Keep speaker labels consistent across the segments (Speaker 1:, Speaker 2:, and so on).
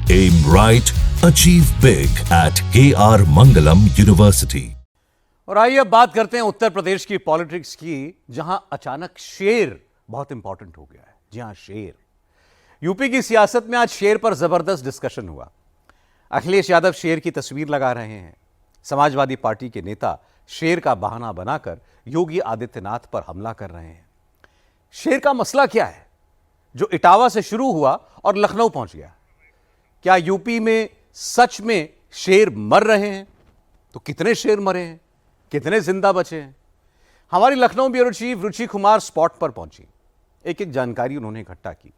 Speaker 1: Aim right, achieve big at KR Mangalam University.
Speaker 2: और आइए अब बात करते हैं उत्तर प्रदेश की पॉलिटिक्स की, जहां अचानक शेर बहुत इंपॉर्टेंट हो गया है। जी हां, शेर। यूपी की सियासत में आज शेर पर जबरदस्त डिस्कशन हुआ। अखिलेश यादव शेर की तस्वीर लगा रहे हैं। समाजवादी पार्टी के नेता शेर का बहाना बनाकर योगी आदित्यनाथ पर हमला कर रहे हैं। शेर का मसला क्या है जो इटावा से शुरू हुआ और लखनऊ पहुंच गया? क्या यूपी में सच में शेर मर रहे हैं? तो कितने शेर मरे हैं, कितने जिंदा बचे हैं? हमारी लखनऊ ब्यूरो चीफ रुचि कुमार स्पॉट पर पहुंची। एक एक जानकारी उन्होंने इकट्ठा की।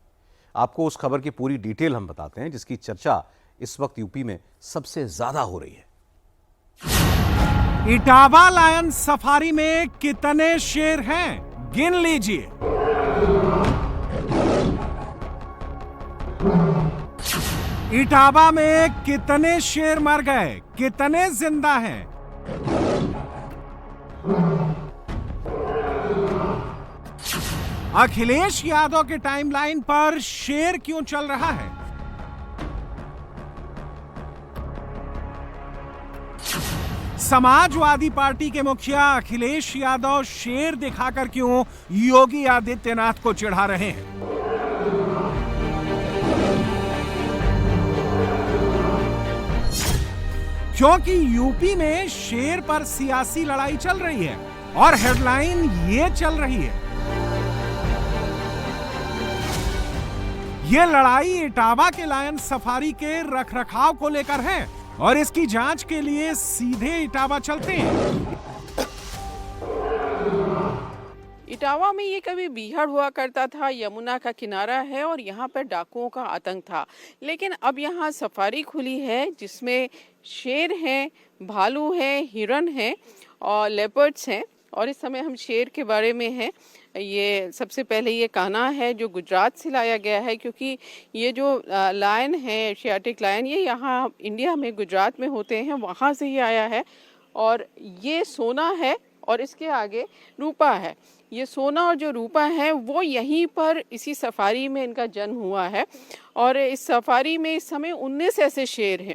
Speaker 2: आपको उस खबर की पूरी डिटेल हम बताते हैं जिसकी चर्चा इस वक्त यूपी में सबसे ज्यादा हो रही है।
Speaker 3: इटावा लायन सफारी में कितने शेर हैं, गिन लीजिए। इटावा में कितने शेर मर गए, कितने जिंदा हैं? अखिलेश यादव के टाइमलाइन पर शेर क्यों चल रहा है? समाजवादी पार्टी के मुखिया अखिलेश यादव शेर दिखाकर क्यों योगी आदित्यनाथ को चिढ़ा रहे हैं? क्योंकि यूपी में शेर पर सियासी लड़ाई चल रही है और हेडलाइन ये चल रही है। ये लड़ाई इटावा के लायन सफारी के रखरखाव को लेकर है और इसकी जांच के लिए सीधे इटावा चलते हैं।
Speaker 4: इटावा में ये कभी बीहड़ हुआ करता था, यमुना का किनारा है और यहाँ पर डाकुओं का आतंक था। लेकिन अब यहाँ सफारी खुली है जिसमें शेर हैं, भालू हैं, हिरन हैं और लेपर्ड्स हैं। और इस समय हम शेर के बारे में हैं। ये सबसे पहले ये कान्हा है जो गुजरात से लाया गया है, क्योंकि ये जो लायन है, एशियाटिक लायन, ये यहाँ इंडिया में गुजरात में होते हैं, वहाँ से ही आया है। और ये सोना है और इसके आगे रूपा है। ये सोना और जो रूपा है वो यहीं पर इसी सफारी में इनका जन्म हुआ है। और इस सफारी में इस समय 19 ऐसे शेर हैं।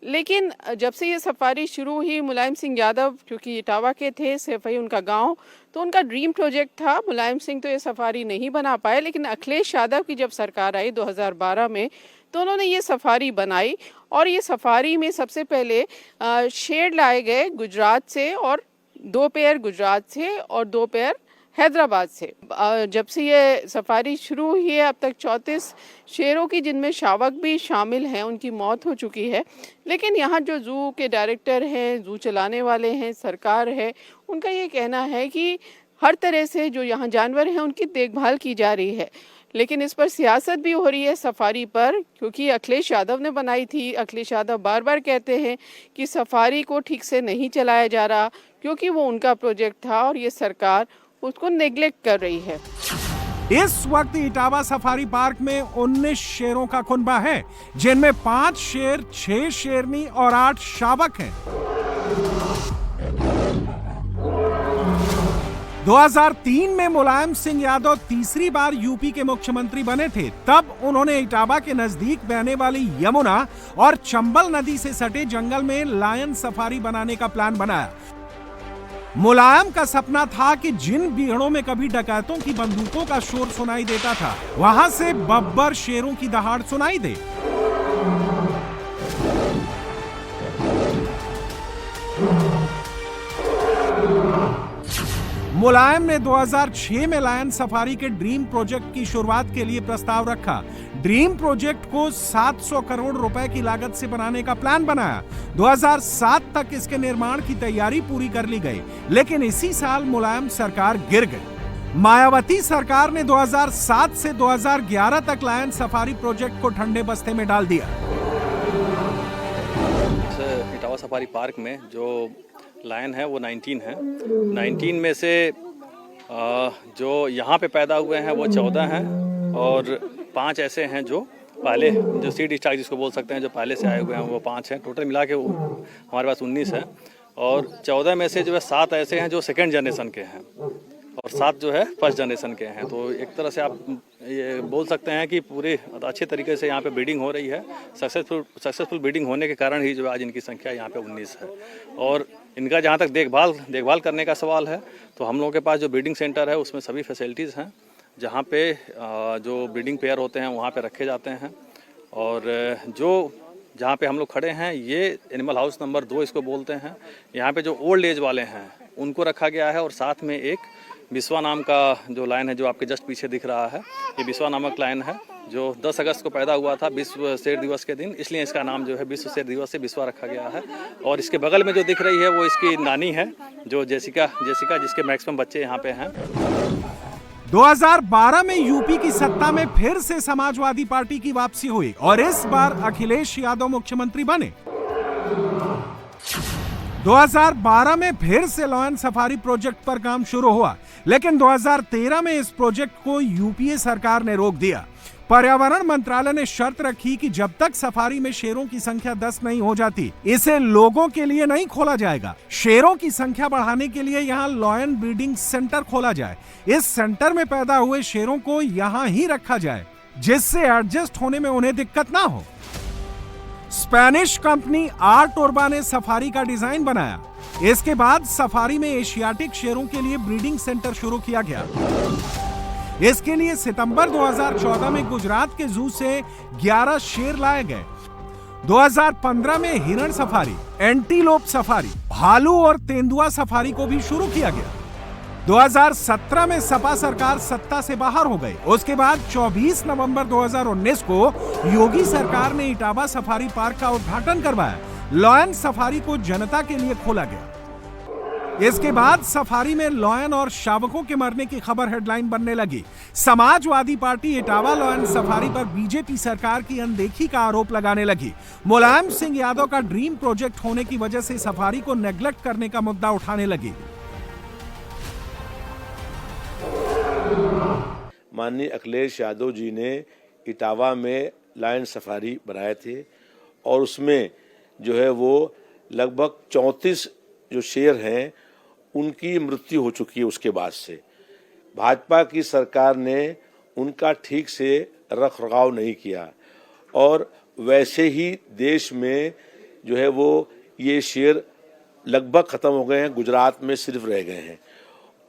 Speaker 4: लेकिन जब से ये सफारी शुरू हुई, मुलायम सिंह यादव क्योंकि इटावा के थे, सिर्फ ही उनका गांव, तो उनका ड्रीम प्रोजेक्ट था। मुलायम सिंह तो ये सफारी नहीं बना पाए, लेकिन अखिलेश यादव की जब सरकार आई 2012 में, तो उन्होंने ये सफारी बनाई। और ये सफारी में सबसे पहले शेर लाए गए गुजरात से, और 2 पेयर गुजरात से और 2 पेयर हैदराबाद से। जब से ये सफारी शुरू हुई है अब तक 34 शेरों की, जिनमें शावक भी शामिल हैं, उनकी मौत हो चुकी है। लेकिन यहाँ जो जू के डायरेक्टर हैं, जू चलाने वाले हैं, सरकार है, उनका ये कहना है कि हर तरह से जो यहाँ जानवर हैं उनकी देखभाल की जा रही है। लेकिन इस पर सियासत भी हो रही है सफारी पर, क्योंकि अखिलेश यादव ने बनाई थी। अखिलेश यादव बार बार कहते हैं कि सफारी को ठीक से नहीं चलाया जा रहा, क्योंकि वो उनका प्रोजेक्ट था और ये सरकार उसको नेग्लेक्ट कर रही है।
Speaker 3: इस वक्त इटावा सफारी पार्क में 19 शेरों का कुनबा है, जिनमें 5 शेर, 6 शेरनी और 8 शावक हैं। 2003 में मुलायम सिंह यादव तीसरी बार यूपी के मुख्यमंत्री बने थे। तब उन्होंने इटावा के नजदीक बहने वाली यमुना और चंबल नदी से सटे जंगल में लायन सफारी बनाने का प्लान बनाया। मुलायम का सपना था कि जिन बीहड़ों में कभी डकैतों की बंदूकों का शोर सुनाई देता था, वहां से बब्बर शेरों की दहाड़ सुनाई दे। मुलायम ने 2006 में लायन सफारी के ड्रीम प्रोजेक्ट की शुरुआत के लिए प्रस्ताव रखा। ड्रीम प्रोजेक्ट को 700 करोड़ रुपए की लागत से बनाने का प्लान बनाया। 2007 तक इसके निर्माण की तैयारी पूरी कर ली गई, लेकिन इसी साल मुलायम सरकार गिर गई। मायावती सरकार ने 2007 से 2011 तक लायन सफारी प्रोजेक्ट को ठंडे बस्ते में डाल दिया।
Speaker 5: इटावा सफारी पार्क में जो लायन है वो 19 है। 19 में से जो यहाँ पे पैदा हुए हैं वो 14 हैं और 5 ऐसे हैं जो पहले, जो सीड स्टॉक जिसको बोल सकते हैं, जो पहले से आए हुए हैं वो 5 हैं। टोटल मिला के हमारे पास 19 है और 14 में से जो है 7 ऐसे हैं जो सेकेंड जनरेशन के हैं और 7 जो है फर्स्ट जनरेशन के हैं। तो एक तरह से आप ये बोल सकते हैं कि पूरे अच्छे तरीके से यहाँ पे ब्रीडिंग हो रही है। सक्सेसफुल ब्रीडिंग होने के कारण ही जो आज इनकी संख्या यहाँ पे 19 है। और इनका जहाँ तक देखभाल करने का सवाल है तो हम लोगों के पास जो ब्रीडिंग सेंटर है उसमें सभी फैसिलिटीज़ हैं, जहाँ पे जो ब्रीडिंग पेयर होते हैं वहाँ पे रखे जाते हैं। और जहाँ पे हम लोग खड़े हैं ये एनिमल हाउस नंबर 2 इसको बोलते हैं। यहाँ पे जो ओल्ड एज वाले हैं उनको रखा गया है और साथ में एक बिस्वा नाम का जो लायन है जो आपके जस्ट पीछे दिख रहा है, ये बिस्वा नामक लायन है जो 10 अगस्त को पैदा हुआ था विश्व शेर दिवस के दिन, इसलिए इसका नाम जो है विश्व शेर दिवस से बिस्वा रखा गया है। और इसके बगल में जो दिख रही है वो इसकी नानी है जो जेसिका जिसके मैक्सिमम बच्चे यहाँ पे हैं।
Speaker 3: 2012 में यूपी की सत्ता में फिर से समाजवादी पार्टी की वापसी हुई और इस बार अखिलेश यादव मुख्यमंत्री बने। 2012 में फिर से लॉयन सफारी प्रोजेक्ट पर काम शुरू हुआ, लेकिन 2013 में इस प्रोजेक्ट को यूपीए सरकार ने रोक दिया। पर्यावरण मंत्रालय ने शर्त रखी कि जब तक सफारी में शेरों की संख्या 10 नहीं हो जाती, इसे लोगों के लिए नहीं खोला जाएगा। शेरों की संख्या बढ़ाने के लिए यहाँ लॉयन ब्रीडिंग सेंटर खोला जाए। इस सेंटर में पैदा हुए शेरों को यहाँ ही रखा जाए, जिससे एडजस्ट होने में उन्हें दिक्कत ना हो। स्पेनिश कंपनी आर्ट उर्बा ने सफारी का डिजाइन बनाया। इसके बाद सफारी में एशियाटिक शेरों के लिए ब्रीडिंग सेंटर शुरू किया गया। इसके लिए सितंबर 2014 में गुजरात के जू से 11 शेर लाए गए। 2015 में हिरण सफारी, एंटीलोप सफारी, भालू और तेंदुआ सफारी को भी शुरू किया गया। 2017 में सपा सरकार सत्ता से बाहर हो गई। उसके बाद 24 नवंबर 2019 को योगी सरकार ने इटावा सफारी पार्क का उद्घाटन करवाया। लॉयन सफारी को जनता के लिए खोला गया। इसके बाद सफारी में लॉयन और शावकों के मरने की खबर हेडलाइन बनने लगी। Samajwadi party Etawah lion safari पर बीजेपी सरकार की अनदेखी का आरोप लगाने लगी। मुलायम सिंह यादव का ड्रीम प्रोजेक्ट होने की वजह से सफारी को नेग्लेक्ट करने का मुद्दा उठाने लगी।
Speaker 6: माननीय अखिलेश यादव जी ने इटावा में लायन सफारी बनाए थे और उसमें जो है वो लगभग 34 जो शेर हैं उनकी मृत्यु हो चुकी है। उसके बाद से भाजपा की सरकार ने उनका ठीक से रख रखाव नहीं किया और वैसे ही देश में जो है वो ये शेर लगभग ख़त्म हो गए हैं, गुजरात में सिर्फ रह गए हैं।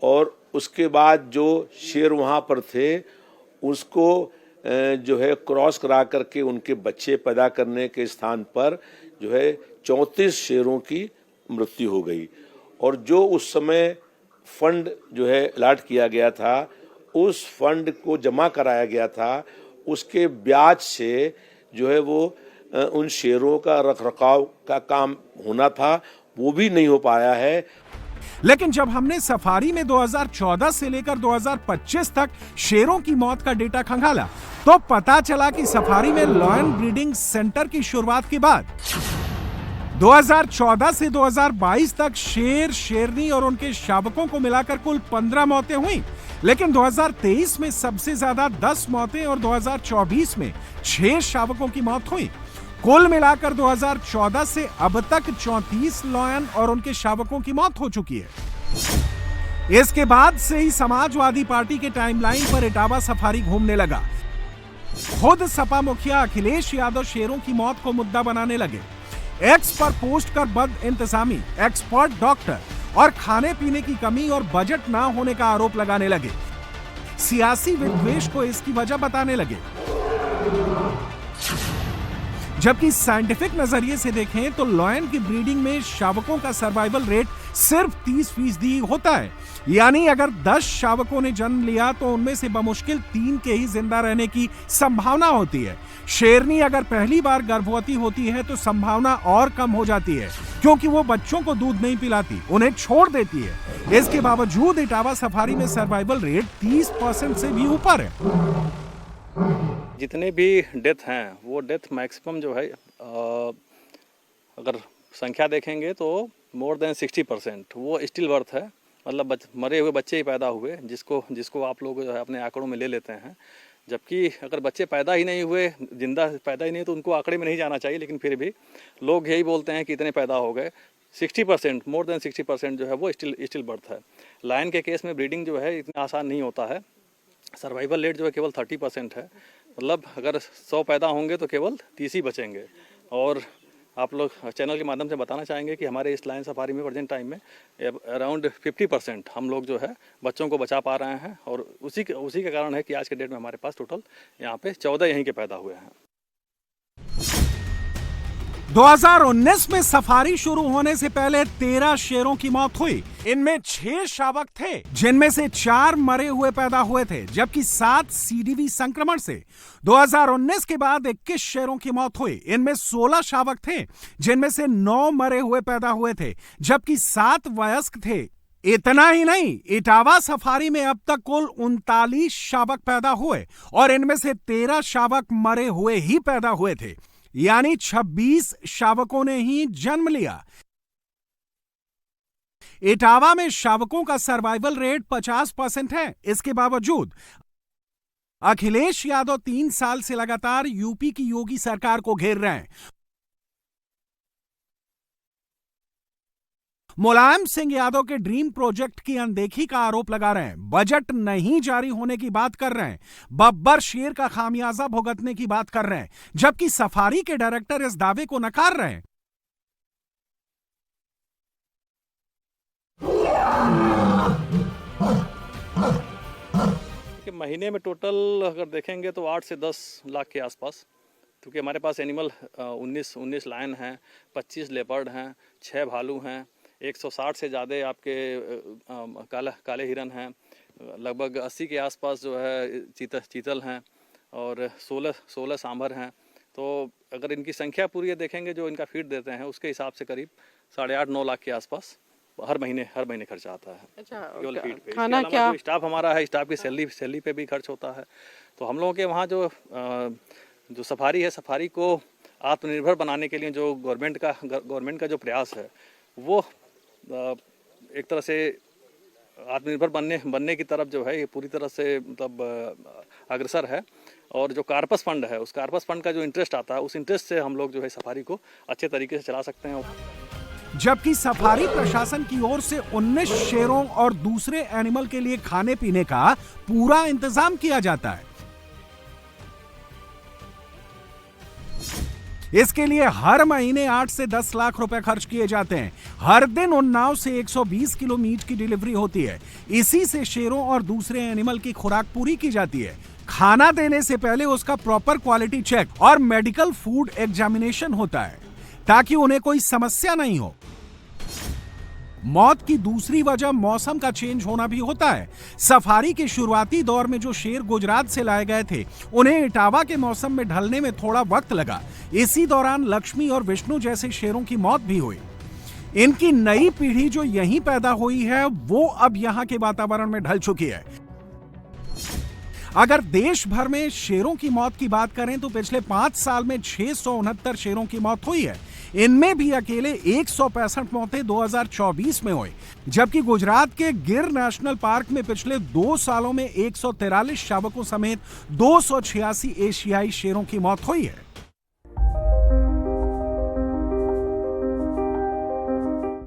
Speaker 6: और उसके बाद जो शेर वहाँ पर थे उसको जो है क्रॉस करा करके उनके बच्चे पैदा करने के स्थान पर जो है 34 शेरों की मृत्यु हो गई। और जो उस समय फंड जो है अलॉट किया गया था, उस फंड को जमा कराया गया था, उसके ब्याज से जो है वो उन शेरों का रखरखाव का काम होना था, वो भी नहीं हो पाया है।
Speaker 3: लेकिन जब हमने सफारी में 2014 से लेकर 2025 तक शेरों की मौत का डेटा खंगाला तो पता चला कि सफारी में लॉयन ब्रीडिंग सेंटर की शुरुआत के बाद 2014 से 2022 तक शेर, शेरनी और उनके शावकों को मिलाकर कुल 15 मौतें हुई। लेकिन 2023 में सबसे ज्यादा 10 मौतें और 2024 में 6 शावकों की मौत हुई। कुल मिलाकर 2014 से अब तक 34 लॉयन और उनके शावकों की मौत हो चुकी है। इसके बाद से ही समाजवादी पार्टी के टाइमलाइन पर इटावा सफारी घूमने लगा। खुद सपा मुखिया अखिलेश यादव शेरों की मौत को मुद्दा बनाने लगे। एक्स पर पोस्ट कर बद इंतजामी, एक्सपर्ट डॉक्टर और खाने पीने की कमी और बजट ना होने का आरोप लगाने लगे। सियासी विद्वेष को इसकी वजह बताने लगे। जबकि साइंटिफिक नजरिए से देखें तो लॉयन की ब्रीडिंग में शावकों का सर्वाइवल रेट सिर्फ 30% होता है। यानी अगर 10 शावकों ने जन्म लिया तो उनमें से बमुश्किल 3 के ही जिंदा रहने की संभावना होती है। शेरनी अगर पहली बार गर्भवती होती है तो संभावना और कम हो जाती है, क्योंकि वो बच्चों को दूध नहीं पिलाती, उन्हें छोड़ देती है। इसके बावजूद इटावा सफारी में सर्वाइवल रेट 30% से भी ऊपर है।
Speaker 5: जितने भी डेथ हैं वो डेथ मैक्सिमम जो है अगर संख्या देखेंगे तो मोर देन 60% वो स्टिल बर्थ है, मतलब मरे हुए बच्चे ही पैदा हुए, जिसको आप लोग जो है अपने आंकड़ों में ले लेते हैं। जबकि अगर बच्चे पैदा ही नहीं हुए, जिंदा पैदा ही नहीं, तो उनको आंकड़े में नहीं जाना चाहिए, लेकिन फिर भी लोग यही बोलते हैं कि इतने पैदा हो गए। 60%, मोर देन 60% जो है वो स्टिल बर्थ है। लायन के केस में ब्रीडिंग जो है इतना आसान नहीं होता है। सर्वाइवल रेट जो है केवल 30% है, मतलब अगर 100 पैदा होंगे तो केवल 30 ही बचेंगे। और आप लोग चैनल के माध्यम से बताना चाहेंगे कि हमारे इस लायन सफारी में प्रेजेंट टाइम में अराउंड 50% हम लोग जो है बच्चों को बचा पा रहे हैं, और उसी के कारण है कि आज के डेट में हमारे पास टोटल यहाँ पे 14 यहीं के पैदा हुए हैं।
Speaker 3: 2019 में सफारी शुरू होने से पहले 13 शेरों की मौत हुई। इनमें 6 शावक थे, जिनमें से 4 मरे हुए पैदा हुए थे, जबकि 7 सीडीवी संक्रमण से। 2019 के बाद 21 शेरों की मौत हुई। इनमें 16 शावक थे, जिनमें से 9 मरे हुए पैदा हुए थे, जबकि 7 वयस्क थे। इतना ही नहीं, इटावा सफारी में अब तक कुल 39 शावक पैदा हुए, और इनमें से 13 शावक मरे हुए ही पैदा हुए थे, यानी 26 शावकों ने ही जन्म लिया। इटावा में शावकों का सर्वाइवल रेट 50% है। इसके बावजूद अखिलेश यादव 3 साल से लगातार यूपी की योगी सरकार को घेर रहे हैं। मुलायम सिंह यादव के ड्रीम प्रोजेक्ट की अनदेखी का आरोप लगा रहे हैं, बजट नहीं जारी होने की बात कर रहे हैं, बब्बर शेर का खामियाजा भुगतने की बात कर रहे हैं, जबकि सफारी के डायरेक्टर इस दावे को नकार रहे हैं।
Speaker 5: कि महीने में टोटल अगर देखेंगे तो 8 से 10 लाख के आसपास, क्योंकि हमारे पास एनिमल 19 लायन हैं, 25 लेपर्ड हैं, 6 भालू हैं, 160 से ज़्यादा आपके काले हिरन हैं, लगभग 80 के आसपास जो है चीतल हैं, और 16 सांभर हैं। तो अगर इनकी संख्या पूरी देखेंगे जो इनका फीड देते हैं, उसके हिसाब से करीब 8.5-9 लाख के आसपास हर महीने खर्च आता है।
Speaker 4: अच्छा,
Speaker 5: केवल फीड पे।
Speaker 4: खाना क्या?
Speaker 5: जो स्टाफ हमारा है, स्टाफ की सैलरी पे भी खर्च होता है। तो हम लोगों के वहाँ जो सफारी है, सफारी को आत्मनिर्भर बनाने के लिए जो गवर्नमेंट का जो प्रयास है, वो एक तरह से आत्मनिर्भर बनने की तरफ जो है ये पूरी तरह से मतलब अग्रसर है। और जो कार्पस फंड है, उस कार्पस फंड का जो इंटरेस्ट आता है, उस इंटरेस्ट से हम लोग जो है सफारी को अच्छे तरीके से चला सकते हैं।
Speaker 3: जबकि सफारी प्रशासन की ओर से 19 शेरों और दूसरे एनिमल के लिए खाने पीने का पूरा इंतजाम किया जाता है। इसके लिए हर महीने 8 से 10 लाख रुपए खर्च किए जाते हैं। हर दिन उन्नाव से 120 किलो मीट की डिलीवरी होती है। इसी से शेरों और दूसरे एनिमल की खुराक पूरी की जाती है। खाना देने से पहले उसका प्रॉपर क्वालिटी चेक और मेडिकल फूड एग्जामिनेशन होता है, ताकि उन्हें कोई समस्या नहीं हो। मौत की दूसरी वजह मौसम का चेंज होना भी होता है। सफारी के शुरुआती दौर में जो शेर गुजरात से लाए गए थे, उन्हें इटावा के मौसम में ढलने में थोड़ा वक्त लगा। इसी दौरान लक्ष्मी और विष्णु जैसे शेरों की मौत भी हुई। इनकी नई पीढ़ी जो यहीं पैदा हुई है, वो अब यहां के वातावरण में ढल चुकी है। अगर देश भर में शेरों की मौत की बात करें तो पिछले 5 साल में 669 शेरों की मौत हुई है। इनमें भी अकेले 165 मौतें 2024 में हुई, जबकि गुजरात के गिर नेशनल पार्क में पिछले 2 सालों में 143 शावकों समेत 286 एशियाई शेरों की मौत हुई है।